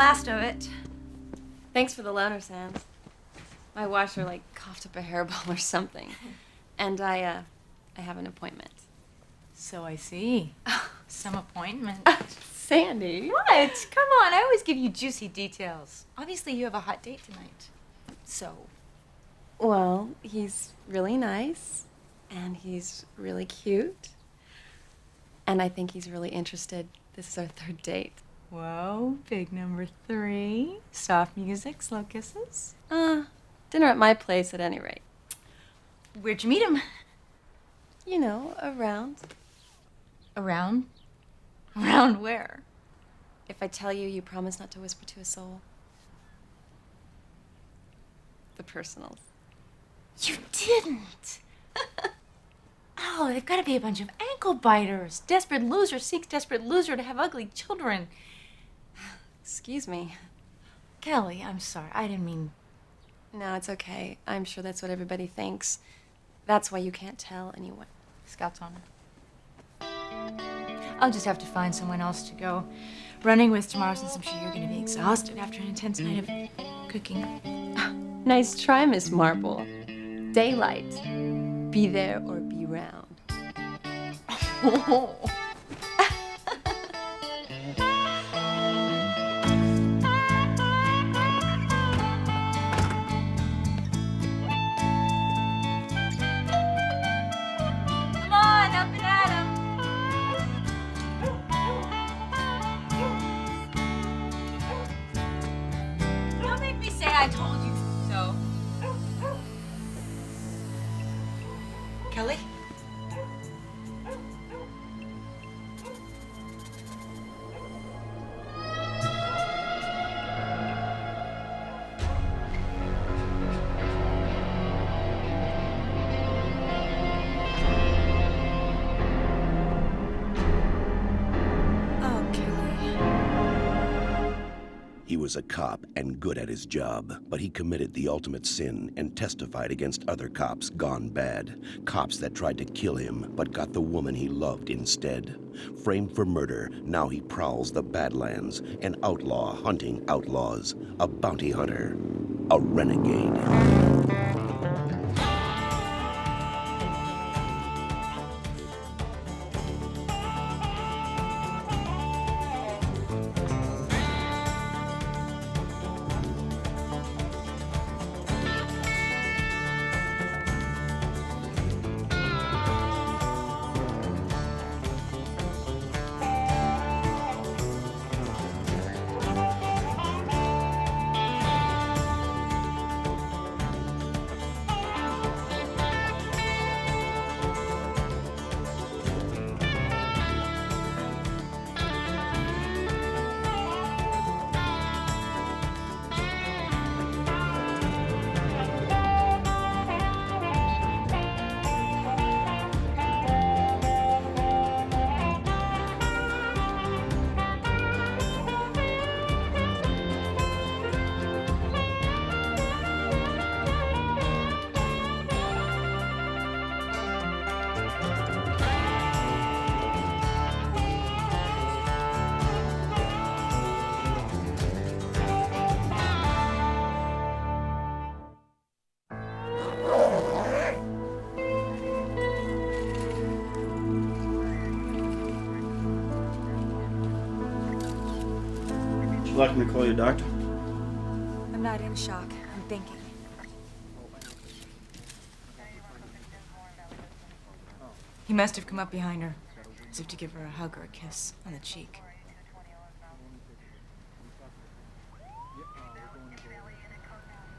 last of it. Thanks for the loaner, Sans. My washer, like, coughed up a hairball or something. And I have an appointment. So I see. Some appointment. Sandy. What? Come on, I always give you juicy details. Obviously, you have a hot date tonight. So? Well, he's really nice, and he's really cute, and I think he's really interested. This is our third date. Whoa, big number 3. Soft music, slow kisses. Dinner at my place at any rate. Where'd you meet him? You know, around. Around? Around where? If I tell you, you promise not to whisper to a soul. The personals. You didn't! Oh, they've got to be a bunch of ankle biters. Desperate loser seeks desperate loser to have ugly children. Excuse me. Kelly, I'm sorry. I didn't mean... No, it's okay. I'm sure that's what everybody thinks. That's why you can't tell anyone. Scout's on it. I'll just have to find someone else to go running with tomorrow, since I'm sure you're going to be exhausted after an intense night of cooking. Nice try, Miss Marple. Daylight. Be there or be round. Oh. Come on, up and at 'em. Don't make me say I told you so. Kelly? He was a cop and good at his job, but he committed the ultimate sin and testified against other cops gone bad. Cops that tried to kill him, but got the woman he loved instead. Framed for murder, now he prowls the Badlands, an outlaw hunting outlaws, a bounty hunter, a renegade. Would you like me to call you a doctor? I'm not in shock. I'm thinking. He must have come up behind her, as if to give her a hug or a kiss on the cheek.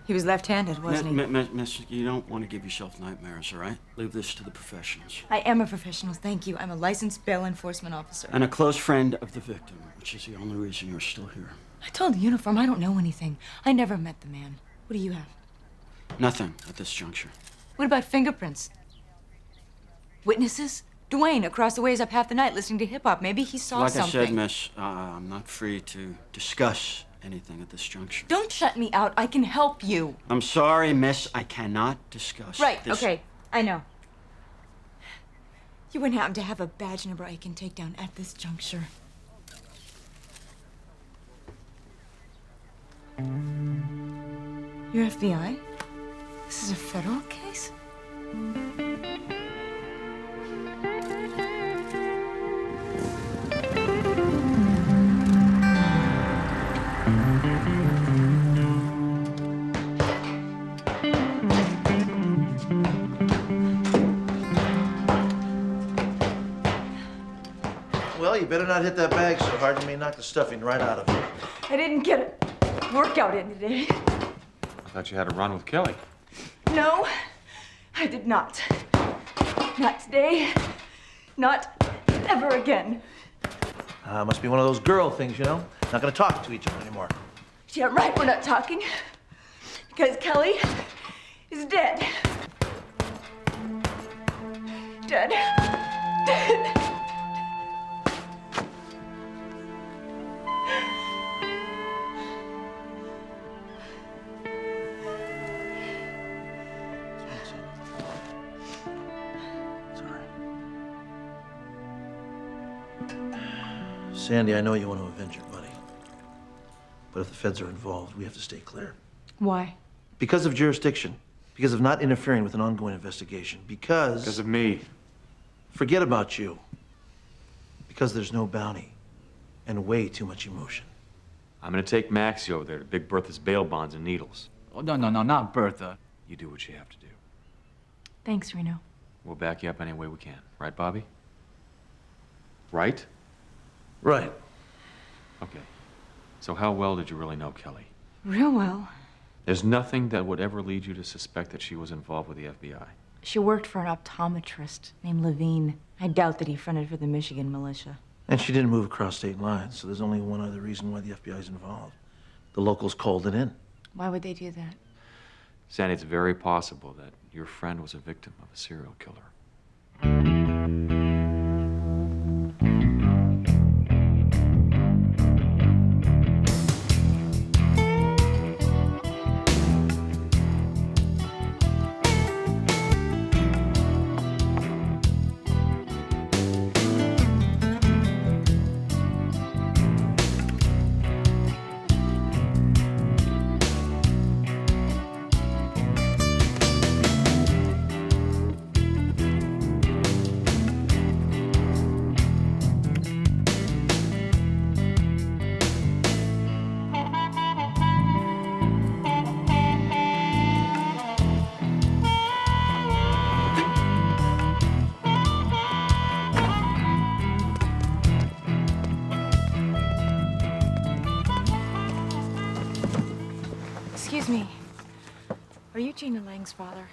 He was left-handed, wasn't he? Miss, you don't want to give yourself nightmares, all right? Leave this to the professionals. I am a professional, thank you. I'm a licensed bail enforcement officer. And a close friend of the victim, which is the only reason you're still here. I told the uniform I don't know anything. I never met the man. What do you have? Nothing at this juncture. What about fingerprints? Witnesses? Dwayne, across the way, is up half the night listening to hip-hop. Maybe he saw something. Like I said, miss, I'm not free to discuss anything at this juncture. Don't shut me out. I can help you. I'm sorry, miss. I cannot discuss Right, this. okay. I know. You wouldn't happen to have a badge number I can take down at this juncture. You're FBI? This is a federal case? Well, you better not hit that bag so hard you may knock the stuffing right out of it. I didn't get a workout in today. I thought you had a run with Kelly. No, I did not. Not today. Not ever again. Must be one of those girl things, you know? Not gonna talk to each other anymore. Yeah, right, we're not talking. Because Kelly is dead. Dead. Dead. It's all right. Sandy, I know you want to avenge your buddy. But if the feds are involved, we have to stay clear. Why? Because of jurisdiction. Because of not interfering with an ongoing investigation. Because of me. Forget about you. Because there's no bounty. And way too much emotion. I'm gonna take Maxie over there to Big Bertha's bail bonds and needles. Oh, no, not Bertha. You do what you have to do. Thanks, Reno. We'll back you up any way we can. Right, Bobby? Right? Right. Okay. So how well did you really know Kelly? Real well. There's nothing that would ever lead you to suspect that she was involved with the FBI. She worked for an optometrist named Levine. I doubt that he fronted for the Michigan militia. And she didn't move across state lines, so there's only one other reason why the FBI's involved. The locals called it in. Why would they do that? Sandy, it's very possible that your friend was a victim of a serial killer. Excuse me. Are you Gina Lang's father?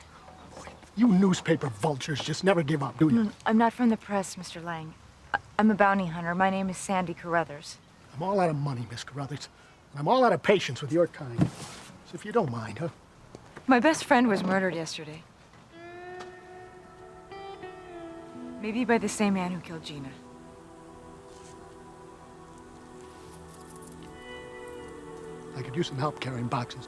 You newspaper vultures just never give up, do you? No, I'm not from the press, Mr. Lang. I'm a bounty hunter. My name is Sandy Carruthers. I'm all out of money, Miss Carruthers. I'm all out of patience with your kind. So if you don't mind, huh? My best friend was murdered yesterday. Maybe by the same man who killed Gina. I could use some help carrying boxes.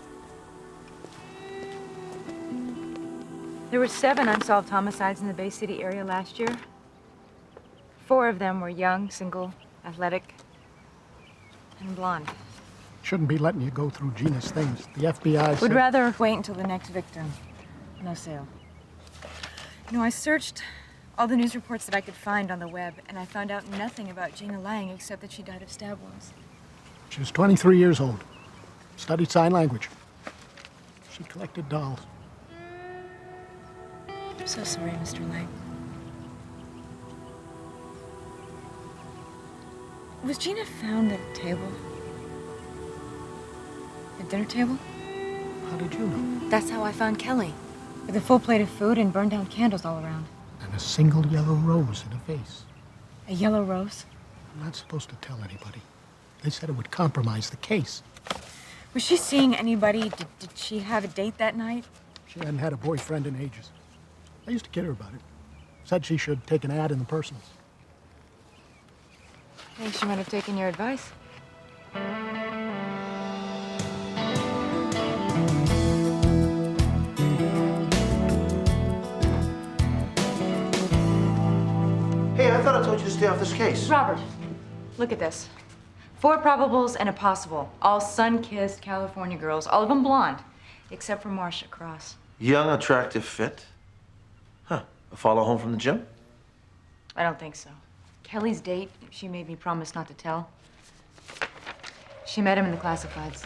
There were 7 unsolved homicides in the Bay City area last year. 4 of them were young, single, athletic, and blonde. Shouldn't be letting you go through Gina's things. The FBI Would said... rather wait until the next victim. No sale. You know, I searched all the news reports that I could find on the web, and I found out nothing about Gina Lang except that she died of stab wounds. She was 23 years old. Studied sign language. She collected dolls. I'm so sorry, Mr. Lang. Was Gina found at a table? A dinner table? How did you know? That's how I found Kelly. With a full plate of food and burned down candles all around. And a single yellow rose in a vase. A yellow rose? I'm not supposed to tell anybody. They said it would compromise the case. Was she seeing anybody? Did she have a date that night? She hadn't had a boyfriend in ages. I used to kid her about it. Said she should take an ad in the personals. I think she might have taken your advice. Hey, I thought I told you to stay off this case. Robert, look at this. 4 probables and a possible. All sun-kissed California girls, all of them blonde, except for Marcia Cross. Young, attractive, fit. Huh. A follow home from the gym? I don't think so. Kelly's date, she made me promise not to tell. She met him in the classifieds.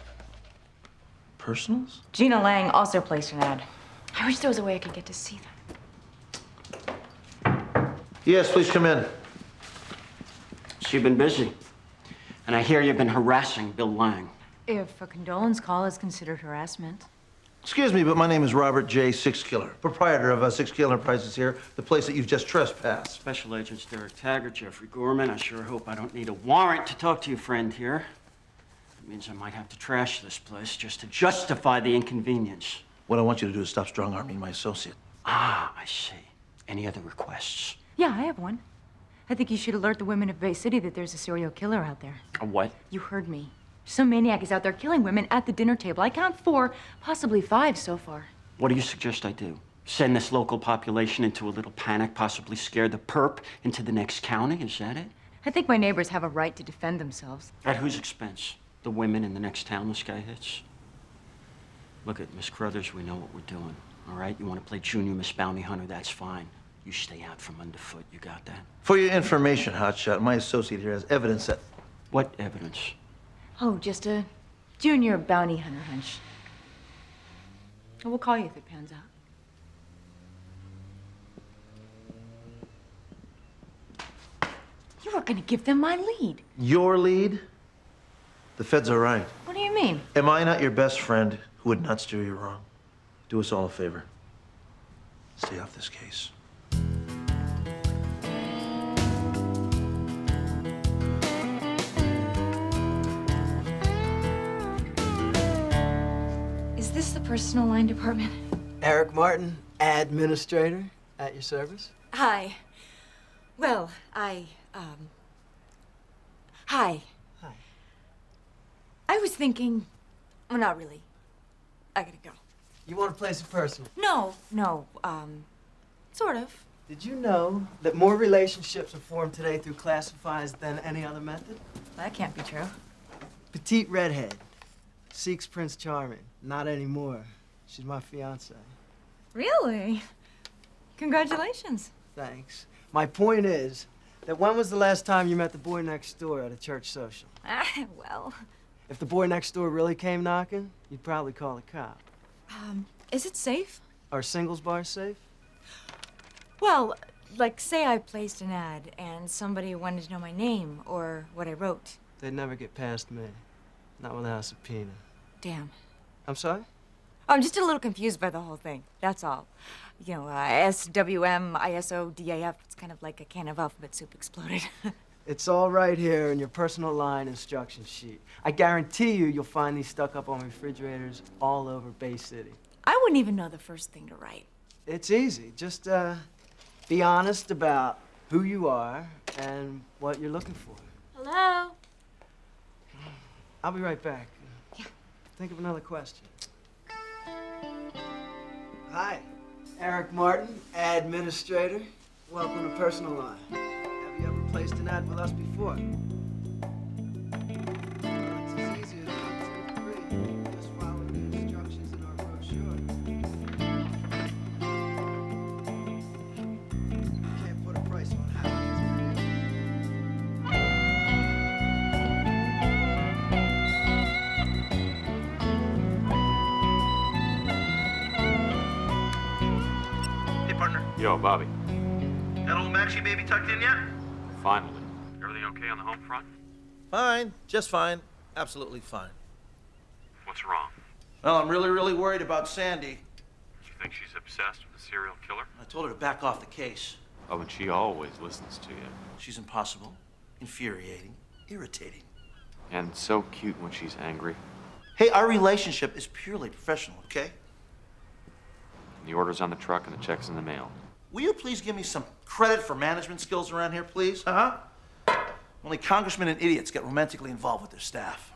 Personals? Gina Lang also placed an ad. I wish there was a way I could get to see them. Yes, please come in. She's been busy. And I hear you've been harassing Bill Lang. If a condolence call is considered harassment. Excuse me, but my name is Robert J. Six Killer, proprietor of Six Killer Enterprises here, the place that you've just trespassed. Special Agents Derek Taggart, Jeffrey Gorman. I sure hope I don't need a warrant to talk to your friend here. It means I might have to trash this place just to justify the inconvenience. What I want you to do is stop strong-arming my associate. Ah, I see. Any other requests? Yeah, I have one. I think you should alert the women of Bay City that there's a serial killer out there. A what? You heard me. Some maniac is out there killing women at the dinner table. I count 4, possibly 5 so far. What do you suggest I do? Send this local population into a little panic, possibly scare the perp into the next county? Is that it? I think my neighbors have a right to defend themselves. At whose expense? The women in the next town this guy hits? Look at Miss Crothers, we know what we're doing, all right? You want to play junior Miss Bounty Hunter, that's fine. You stay out from underfoot, you got that? For your information, Hotshot, my associate here has evidence that... What evidence? Oh, just a junior bounty hunter hunch. We'll call you if it pans out. You were gonna give them my lead. Your lead? The feds are right. What do you mean? Am I not your best friend who would not steer you wrong? Do us all a favor. Stay off this case. Is this the personal line department? Eric Martin, administrator, at your service. Hi. Well, Hi. Hi. I was thinking, well, not really. I gotta go. You want to play some personal? No, sort of. Did you know that more relationships are formed today through classifieds than any other method? That can't be true. Petite redhead seeks Prince Charming. Not anymore. She's my fiance. Really? Congratulations. Thanks. My point is that when was the last time you met the boy next door at a church social? Well. If the boy next door really came knocking, you'd probably call a cop. Is it safe? Are singles bars safe? Well, like, say I placed an ad and somebody wanted to know my name or what I wrote. They'd never get past me. Not without a subpoena. Damn. I'm sorry? I'm just a little confused by the whole thing. That's all. You know, SWM, ISO, DAF. It's kind of like a can of alphabet soup exploded. It's all right here in your personal line instruction sheet. I guarantee you'll find these stuck up on refrigerators all over Bay City. I wouldn't even know the first thing to write. It's easy. Just be honest about who you are and what you're looking for. Hello? I'll be right back. Yeah. Think of another question. Hi, Eric Martin, administrator. Welcome to Personal Line. Have you ever placed an ad with us before? It's as easy as 1, 2, 3. Just follow the instructions in our brochure. Can't put a price on how it is. Hey, partner. Yo, Bobby. That old Maxie baby tucked in yet? Finally. Everything okay on the home front? Fine. Just fine. Absolutely fine. What's wrong? Well, I'm really, really worried about Sandy. You think she's obsessed with a serial killer? I told her to back off the case. Oh, and she always listens to you. She's impossible, infuriating, irritating. And so cute when she's angry. Hey, our relationship is purely professional, okay? And the order's on the truck and the check's in the mail. Will you please give me some credit for management skills around here, please? Uh-huh. Only congressmen and idiots get romantically involved with their staff.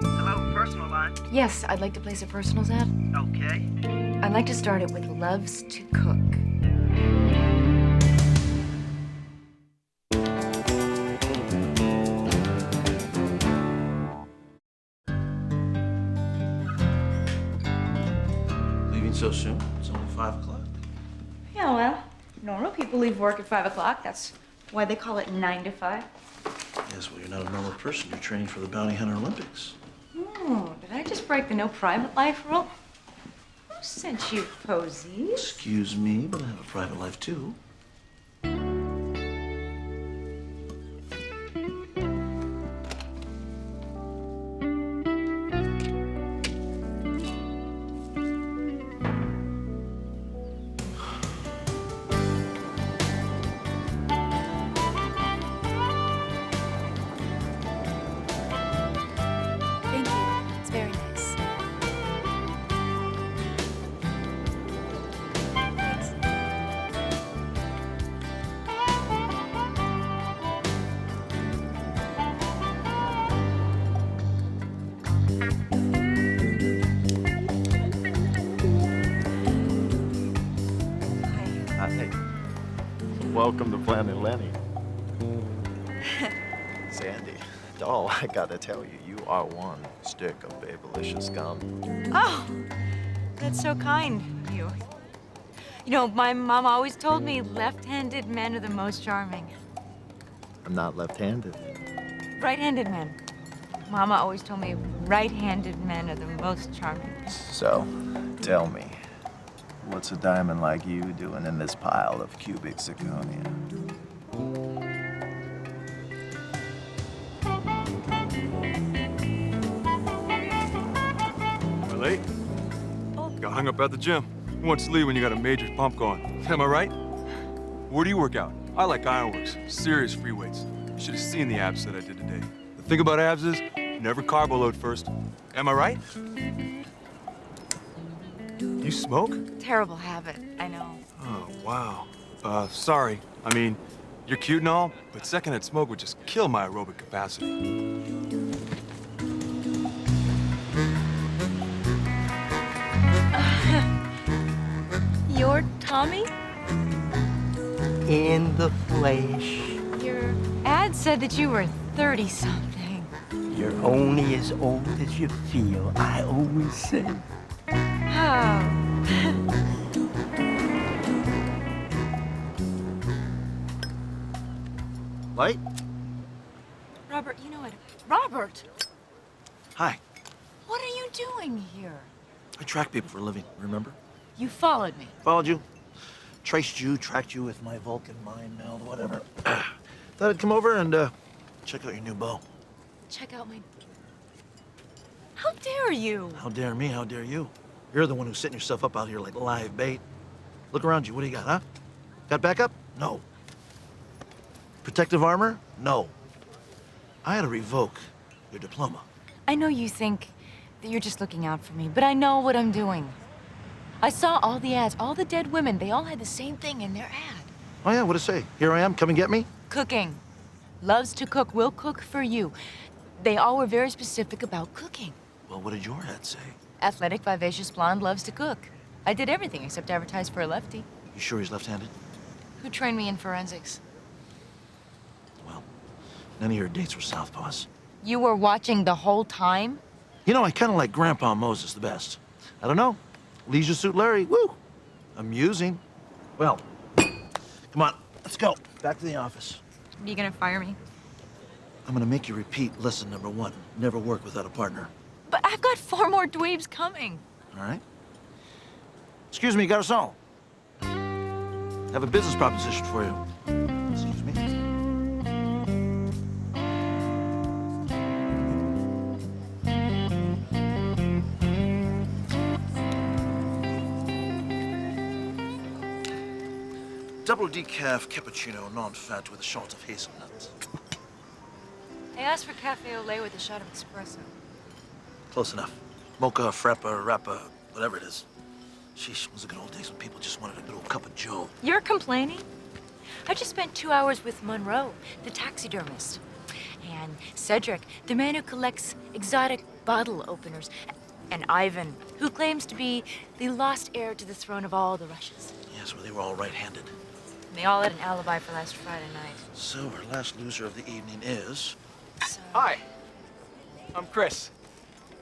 Hello, Personal Line. Yes, I'd like to place a personals ad. Okay. I'd like to start it with loves to cook. Leaving so soon? It's only 5 o'clock. Yeah, well, normal people leave work at 5 o'clock. That's why they call it 9 to 5. Yes, well, you're not a normal person. You're training for the Bounty Hunter Olympics. Oh, did I just break the no private life rule? Who sent you posies? Excuse me, but I have a private life, too. Thank you. It's very nice. Thanks. Hi. Hey. Welcome to Planet Lenny. Sandy, doll, I gotta tell you, you are one stick of babylicious gum. Oh, that's so kind of you. You know, my mom always told me left-handed men are the most charming. I'm not left-handed. Right-handed men. Mama always told me right-handed men are the most charming. So, tell me, what's a diamond like you doing in this pile of cubic zirconia? Am I late? Got hung up at the gym. Who wants to leave when you got a major pump going? Am I right? Where do you work out? I like ironworks, serious free weights. You should have seen the abs that I did today. The thing about abs is, never carbo load first. Am I right? You smoke? Terrible habit, I know. Oh, wow. Sorry. I mean, you're cute and all, but secondhand smoke would just kill my aerobic capacity. You're Tommy? In the flesh. Your ad said that you were 30-something. You're only as old as you feel, I always say. Oh. Light? Robert, you know what? Robert! Hi. What are you doing here? I track people for a living, remember? You followed me. Followed you, traced you, tracked you with my Vulcan mind meld, whatever. Thought I'd come over and check out your new bow. Check out my... How dare you? How dare me, how dare you? You're the one who's setting yourself up out here like live bait. Look around you, what do you got, huh? Got backup? No. Protective armor? No. I had to revoke your diploma. I know you think that you're just looking out for me, but I know what I'm doing. I saw all the ads, all the dead women. They all had the same thing in their ad. Oh yeah, what'd it say? Here I am, come and get me? Cooking. Loves to cook, will cook for you. They all were very specific about cooking. Well, what did your ad say? Athletic, vivacious blonde, loves to cook. I did everything except advertise for a lefty. You sure he's left-handed? Who trained me in forensics? Well, none of your dates were southpaws. You were watching the whole time? You know, I kind of like Grandpa Moses the best. I don't know. Leisure Suit Larry, woo! Amusing. Well, come on, let's go. Back to the office. Are you gonna fire me? I'm gonna make you repeat lesson number 1. Never work without a partner. But I've got 4 more dweebs coming. All right? Excuse me, garçon. Have a business proposition for you. Excuse me. Double decaf cappuccino, non-fat with a shot of hazelnut. I asked for cafe au lait with a shot of espresso. Close enough. Mocha, frappa, rappa, whatever it is. Sheesh, those are good old days when people just wanted a good old cup of joe. You're complaining? I just spent 2 hours with Monroe, the taxidermist, and Cedric, the man who collects exotic bottle openers. And Ivan, who claims to be the lost heir to the throne of all the Russias. Yes, well, they were all right-handed. And they all had an alibi for last Friday night. So our last loser of the evening is... Hi, I'm Chris.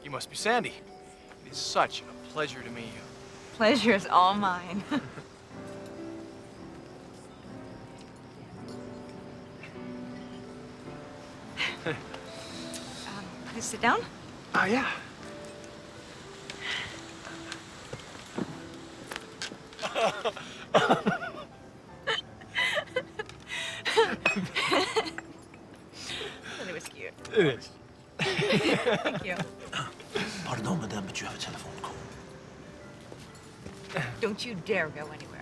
You must be Sandy. It is such a pleasure to meet you. Pleasure is all mine. Please sit down. Oh, yeah. It was cute. It is. Thank you. Pardon, madame, but you have a telephone call. Don't you dare go anywhere.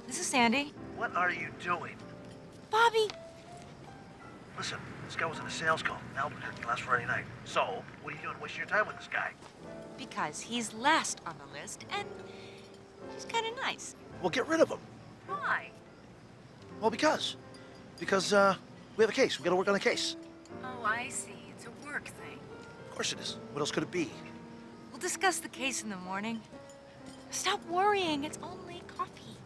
This is Sandy. What are you doing? Bobby. Listen, this guy was in a sales call in Albuquerque last Friday night. So, what are you doing wasting your time with this guy? Because he's last on the list, and he's kind of nice. Well, get rid of him. Why? Well, because we have a case. We gotta work on a case. Oh, I see. It's a work thing. Of course it is. What else could it be? We'll discuss the case in the morning. Stop worrying. It's only coffee.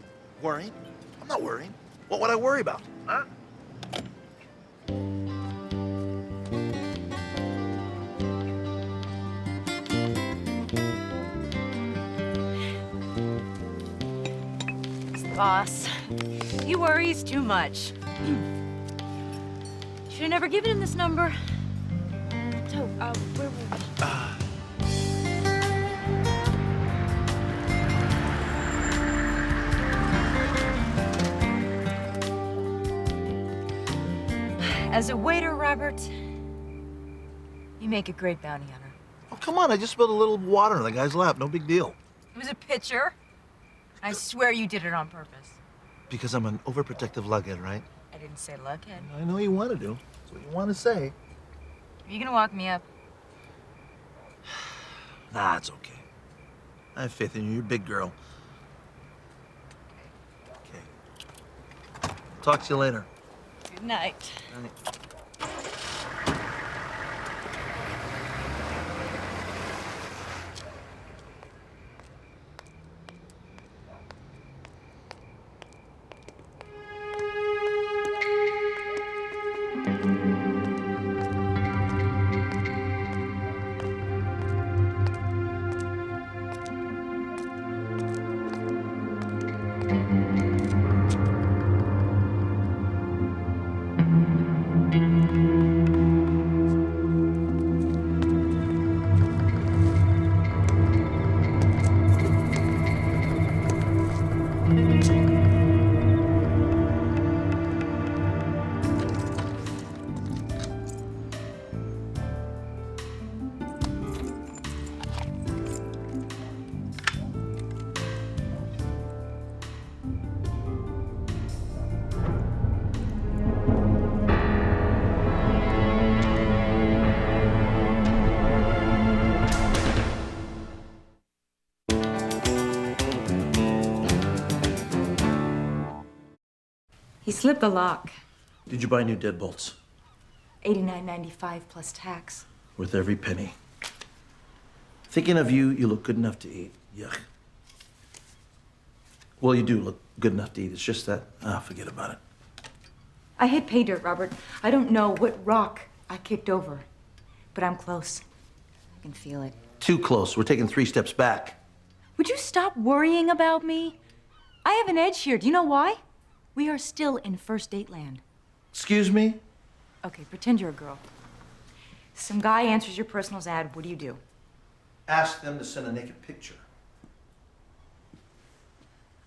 Worrying? I'm not worrying. What would I worry about? Huh? It's the boss. He worries too much. Should have never given him this number. So, where were we? As a waiter, Robert, you make a great bounty hunter. Oh, come on. I just spilled a little water in the guy's lap. No big deal. It was a pitcher. I swear you did it on purpose. Because I'm an overprotective lughead, right? I didn't say luckhead. I know you want to do. That's what you want to say. Are you gonna walk me up? Nah, it's okay. I have faith in you. You're a big girl. Okay. Talk to you later. Good night. He slipped the lock. Did you buy new deadbolts? $89.95 plus tax. Worth every penny. Thinking of you, you look good enough to eat. Yuck. Well, you do look good enough to eat. It's just that, forget about it. I hit pay dirt, Robert. I don't know what rock I kicked over, but I'm close. I can feel it. Too close. We're taking 3 steps back. Would you stop worrying about me? I have an edge here. Do you know why? We are still in first date land. Excuse me? Okay, pretend you're a girl. Some guy answers your personals ad. What do? Ask them to send a naked picture.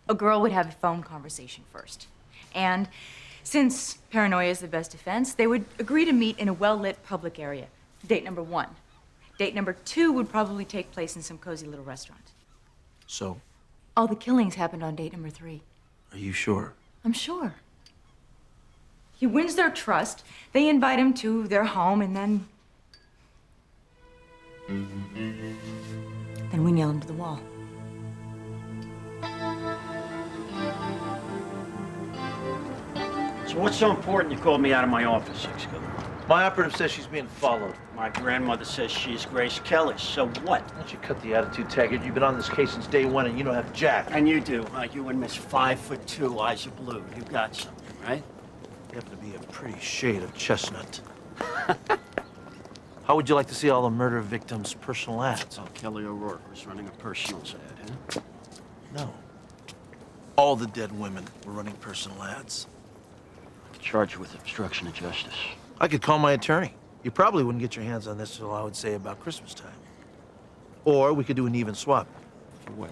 A girl would have a phone conversation first. And since paranoia is the best defense, they would agree to meet in a well-lit public area. Date number 1. Date number 2 would probably take place in some cozy little restaurant. So? All the killings happened on date number 3. Are you sure? I'm sure. He wins their trust, they invite him to their home, and then we nail him to the wall. So So what's so important you called me out of my office, ex-governor? My operative says she's being followed. My grandmother says she's Grace Kelly, so what? Why don't you cut the attitude, Taggart? You've been on this case since day one and you don't have jack. And you do, you and Miss 5'2", eyes are blue. You got something, right? You happen to be a pretty shade of chestnut. How would you like to see all the murder victims' personal ads? Oh, Kelly O'Rourke was running a personals ad, huh? No. All the dead women were running personal ads. Charge you with obstruction of justice. I could call my attorney. You probably wouldn't get your hands on this until I would say about Christmas time. Or we could do an even swap. For what?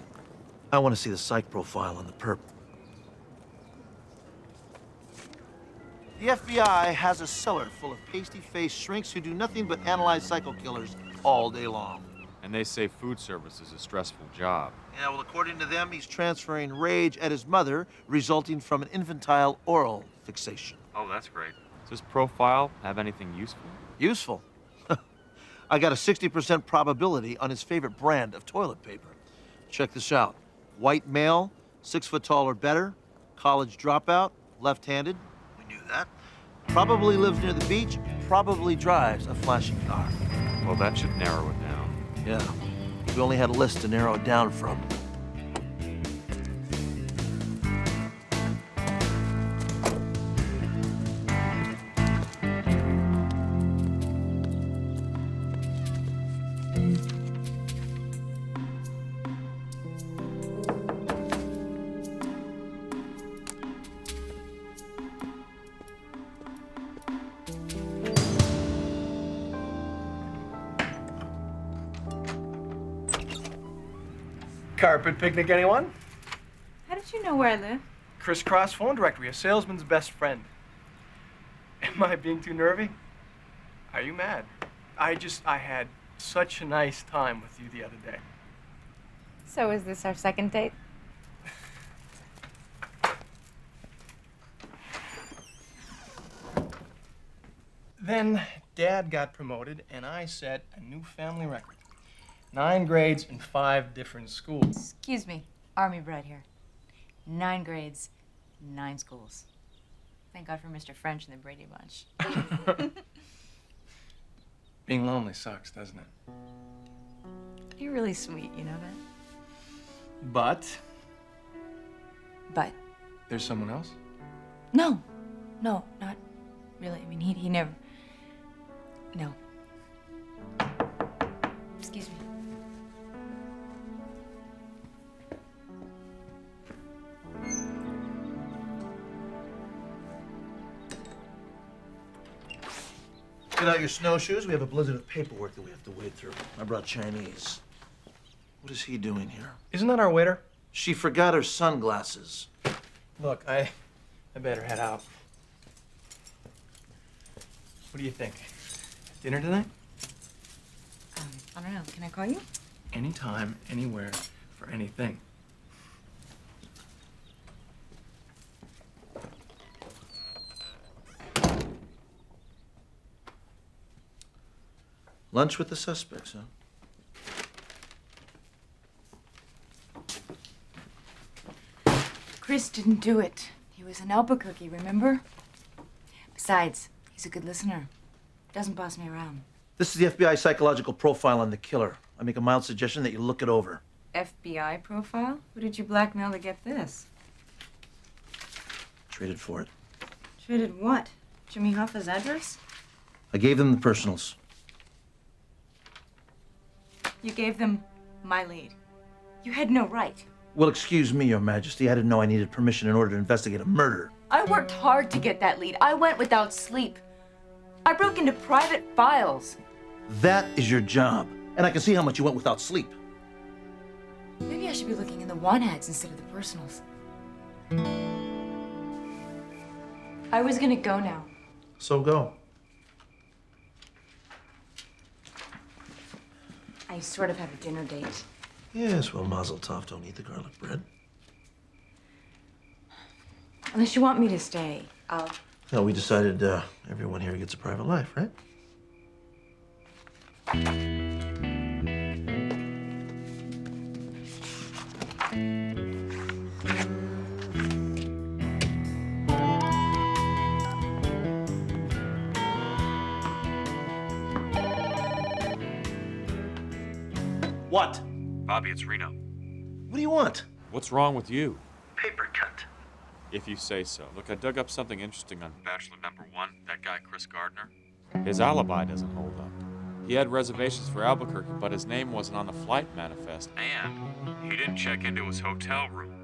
I want to see the psych profile on the perp. The FBI has a cellar full of pasty-faced shrinks who do nothing but analyze psycho killers all day long. And they say food service is a stressful job. Yeah, well, according to them, he's transferring rage at his mother, resulting from an infantile oral fixation. Oh, that's great. Does this profile have anything useful? Useful? I got a 60% probability on his favorite brand of toilet paper. Check this out. White male, 6 foot tall or better, college dropout, left-handed. We knew that. Probably lives near the beach, probably drives a flashy car. Well, that should narrow it down. Yeah. We only had a list to narrow it down from. Carpet picnic, anyone? How did you know where I live? Crisscross phone directory, a salesman's best friend. Am I being too nervy? Are you mad? I had such a nice time with you the other day. So is this our second date? Then Dad got promoted, and I set a new family record. 9 grades in 5 different schools. Excuse me, Army bred here. 9 grades, 9 schools. Thank God for Mr. French and the Brady Bunch. Being lonely sucks, doesn't it? You're really sweet, you know that? But But, there's someone else? no, not really. I mean, he never, no. Excuse me. Get out your snowshoes. We have a blizzard of paperwork that we have to wade through. I brought Chinese. What is he doing here? Isn't that our waiter? She forgot her sunglasses. Look, I better head out. What do you think? Dinner tonight? I don't know. Can I call you? Anytime, anywhere, for anything. Lunch with the suspects, huh? Chris didn't do it. He was in Albuquerque, remember? Besides, he's a good listener. Doesn't boss me around. This is the FBI psychological profile on the killer. I make a mild suggestion that you look it over. FBI profile? Who did you blackmail to get this? Traded for it. Traded what? Jimmy Hoffa's address? I gave them the personals. You gave them my lead. You had no right. Well, excuse me, Your Majesty. I didn't know I needed permission in order to investigate a murder. I worked hard to get that lead. I went without sleep. I broke into private files. That is your job. And I can see how much you went without sleep. Maybe I should be looking in the want ads instead of the personals. I was gonna go now. So go. I sort of have a dinner date. Yes, well, Mazel Tov, don't eat the garlic bread. Unless you want me to stay, I'll... No, we decided everyone here gets a private life, right? What? Bobby, it's Reno. What do you want? What's wrong with you? Paper cut. If you say so. Look, I dug up something interesting on Bachelor number 1, that guy Chris Gardner. His alibi doesn't hold up. He had reservations for Albuquerque, but his name wasn't on the flight manifest, and he didn't check into his hotel room.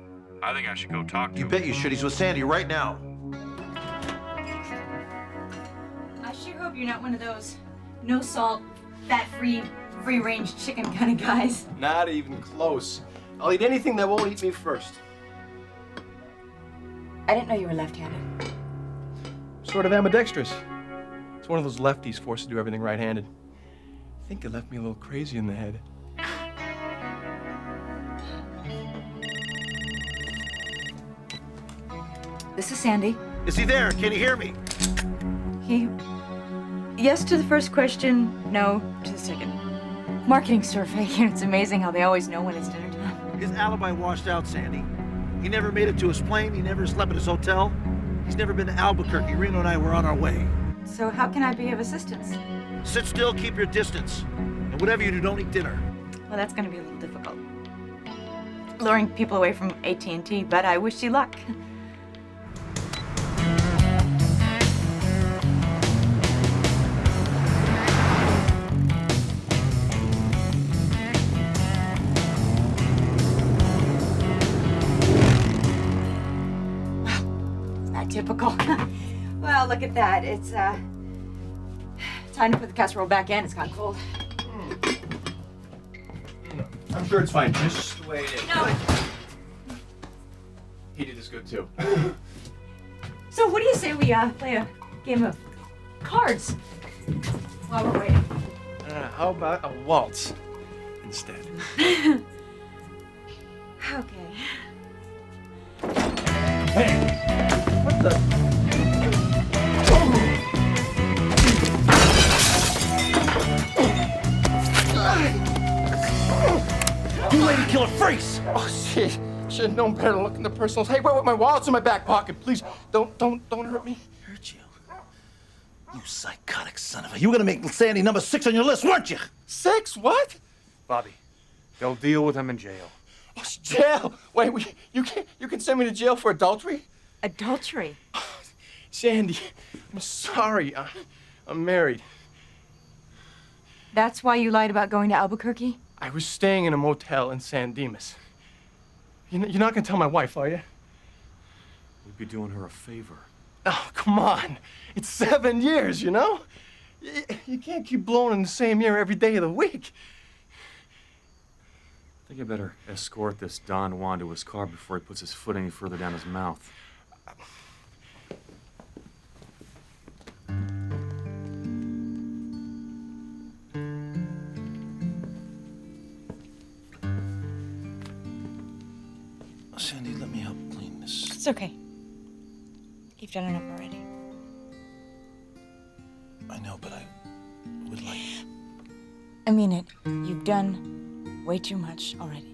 I think I should go talk to him. You bet you should. He's with Sandy right now. I sure hope you're not one of those no salt, fat-free, free-range chicken kind of guys. Not even close. I'll eat anything that won't eat me first. I didn't know you were left-handed. Sort of ambidextrous. It's one of those lefties forced to do everything right-handed. I think it left me a little crazy in the head. This is Sandy. Is he there? Can you hear me? Yes to the first question, no to the second. Marketing survey. It's amazing how they always know when it's dinner time. His alibi washed out, Sandy. He never made it to his plane. He never slept at his hotel. He's never been to Albuquerque. Reno and I were on our way. So how can I be of assistance? Sit still, keep your distance. And whatever you do, don't eat dinner. Well, that's going to be a little difficult. Luring people away from AT&T, but I wish you luck. Typical. Well, look at that. It's time to put the casserole back in. It's gotten cold. I'm sure it's fine, just the way it is. No. He did this good too. So what do you say we play a game of cards while we're waiting? How about a waltz instead? Okay. Hey! What the? You lady killer freaks! Oh shit! Should have known better to look in the personals. Hey, wait, my wallet's in my back pocket. Please, don't hurt me. Hurt you? You psychotic son of a... You were gonna make Sandy number 6 on your list, weren't you? 6? What? Bobby, they'll deal with him in jail. Oh, jail! Wait, you can send me to jail for adultery? Adultery? Sandy, I'm sorry. I'm married. That's why you lied about going to Albuquerque? I was staying in a motel in San Dimas. You're not gonna tell my wife, are you? We'd be doing her a favor. Oh, come on. It's 7 years, you know? You can't keep blowing in the same year every day of the week. I think I better escort this Don Juan to his car before he puts his foot any further down his mouth. Sandy, let me help clean this. It's okay. You've done enough already. I know, but I would like... I mean it. You've done way too much already.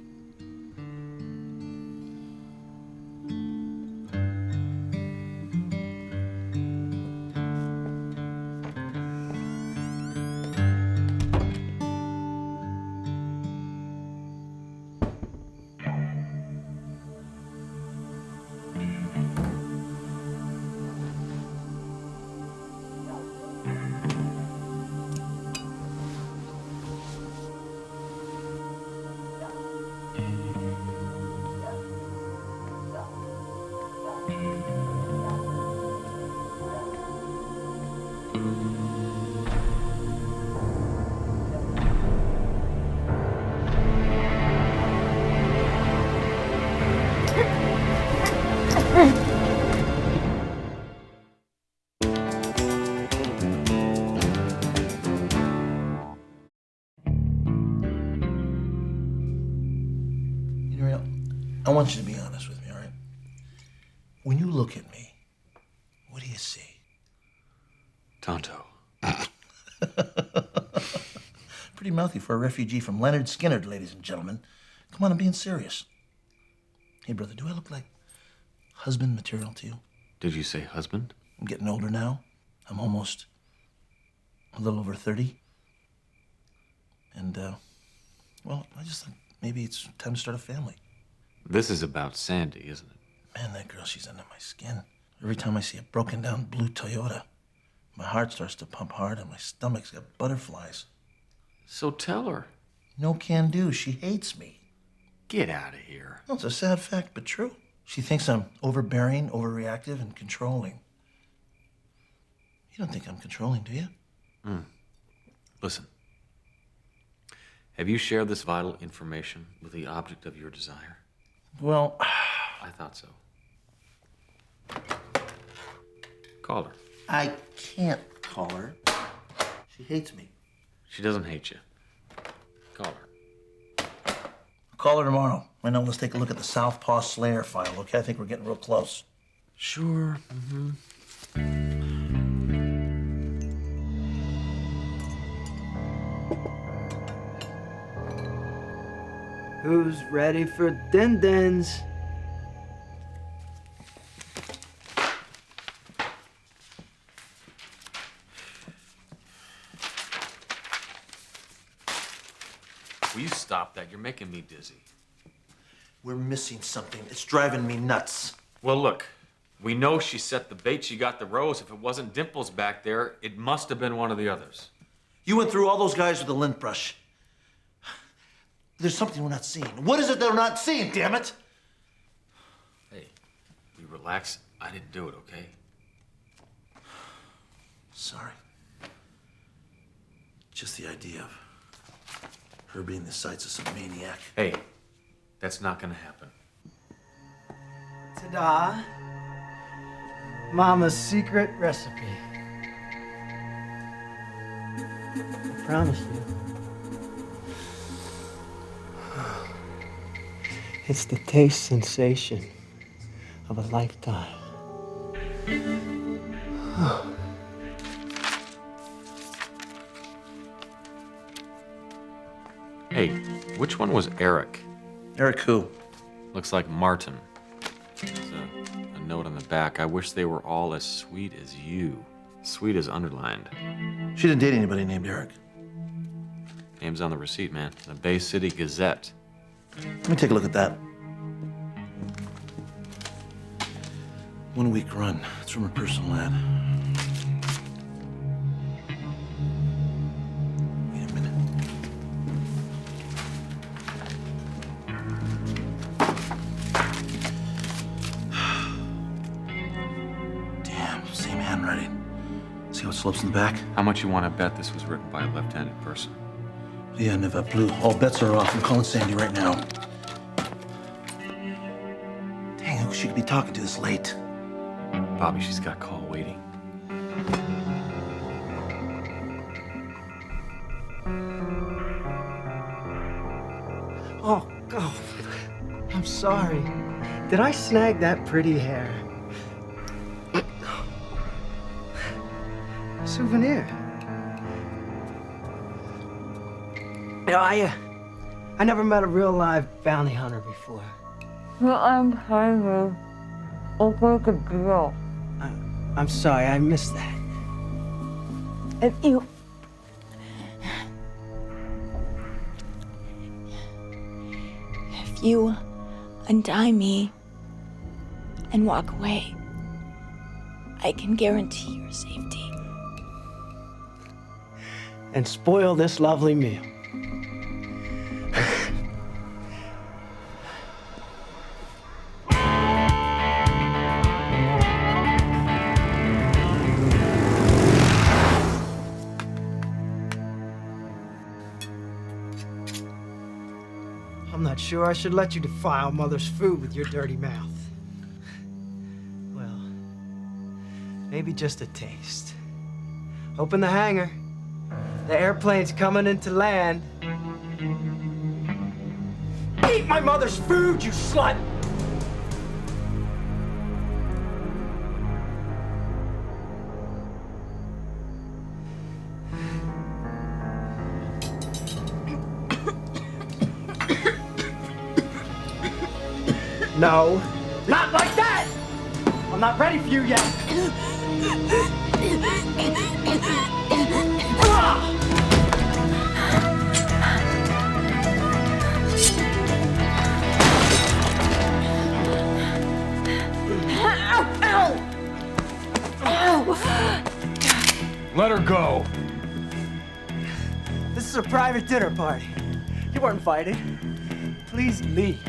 I want you to be honest with me, all right? When you look at me, what do you see? Tonto. Pretty mouthy for a refugee from Leonard Skinner, ladies and gentlemen. Come on, I'm being serious. Hey, brother, do I look like husband material to you? Did you say husband? I'm getting older now. I'm almost a little over 30. And, Well, I just thought maybe it's time to start a family. This is about Sandy, isn't it? Man, that girl, she's under my skin. Every time I see a broken down blue Toyota, my heart starts to pump hard and my stomach's got butterflies. So tell her. No can do. She hates me. Get out of here. Well, it's a sad fact, but true. She thinks I'm overbearing, overreactive, and controlling. You don't think I'm controlling, do you? Listen. Have you shared this vital information with the object of your desire? Well, I thought so. Call her. I can't call her. She hates me. She doesn't hate you. Call her. I'll call her tomorrow. Right now, let's take a look at the Southpaw Slayer file, okay? I think we're getting real close. Sure. Who's ready for din-dins? Will you stop that? You're making me dizzy. We're missing something. It's driving me nuts. Well, look. We know she set the bait. She got the rose. If it wasn't Dimples back there, it must have been one of the others. You went through all those guys with a lint brush. There's something we're not seeing. What is it that we're not seeing, damn it? Hey, we relax. I didn't do it, okay? Sorry. Just the idea of her being the sights of some maniac. Hey, that's not gonna happen. Ta-da. Mama's secret recipe. I promise you. It's the taste sensation of a lifetime. Hey, which one was Eric? Eric who? Looks like Martin. There's a note on the back. I wish they were all as sweet as you. Sweet is underlined. She didn't date anybody named Eric. Name's on the receipt, man. The Bay City Gazette. Let me take a look at that. 1 week run. It's from her personal ad. Wait a minute. Damn, same handwriting. See how it slopes in the back? How much you want to bet this was written by a left-handed person? Yeah, never blew. All bets are off. I'm calling Sandy right now. Dang, who she could be talking to this late? Bobby, she's got a call waiting. Oh, I'm sorry. Did I snag that pretty hair? Souvenir. You know, I never met a real live bounty hunter before. Well, I'm hungry. Look like a girl. I'm sorry, I missed that. If you untie me and walk away, I can guarantee your safety. And spoil this lovely meal. I'm not sure I should let you defile Mother's food with your dirty mouth. Well, maybe just a taste. Open the hangar. The airplane's coming into land. Eat my mother's food, you slut! No, not like that! I'm not ready for you yet. Let her go. This is a private dinner party. You weren't invited. Please leave.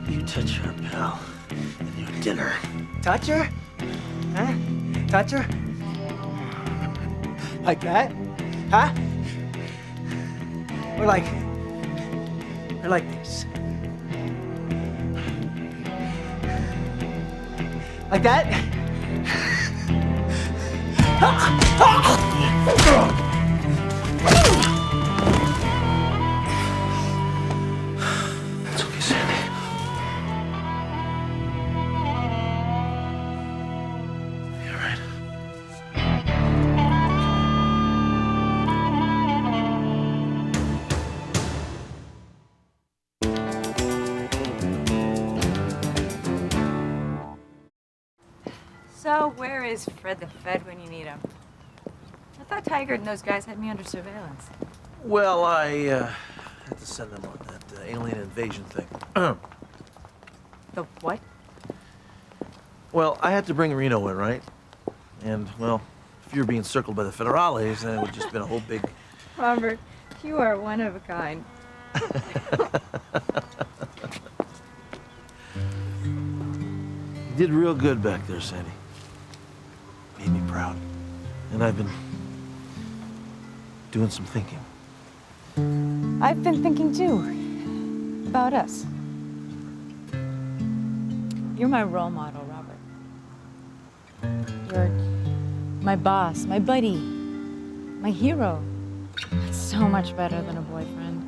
You touch her, pal, and your dinner. Touch her? Huh? Touch her? Like that? Huh? Or like this? Like that? That's okay, Sandy. You all right? So, where is Fred the Fed when you need him? I thought Tiger and those guys had me under surveillance. Well, I had to send them on that alien invasion thing. The what? Well, I had to bring Reno in, right? And, well, if you were being circled by the Federales, then it would have just been a whole big... Robert, you are one of a kind. You did real good back there, Sandy. Made me proud. And I've been doing some thinking. I've been thinking too about us. You're my role model, Robert. You're my boss, my buddy, my hero. That's so much better than a boyfriend.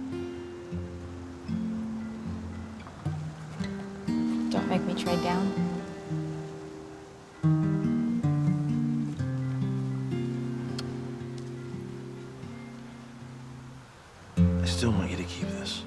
Don't make me trade down. I still want you to keep this.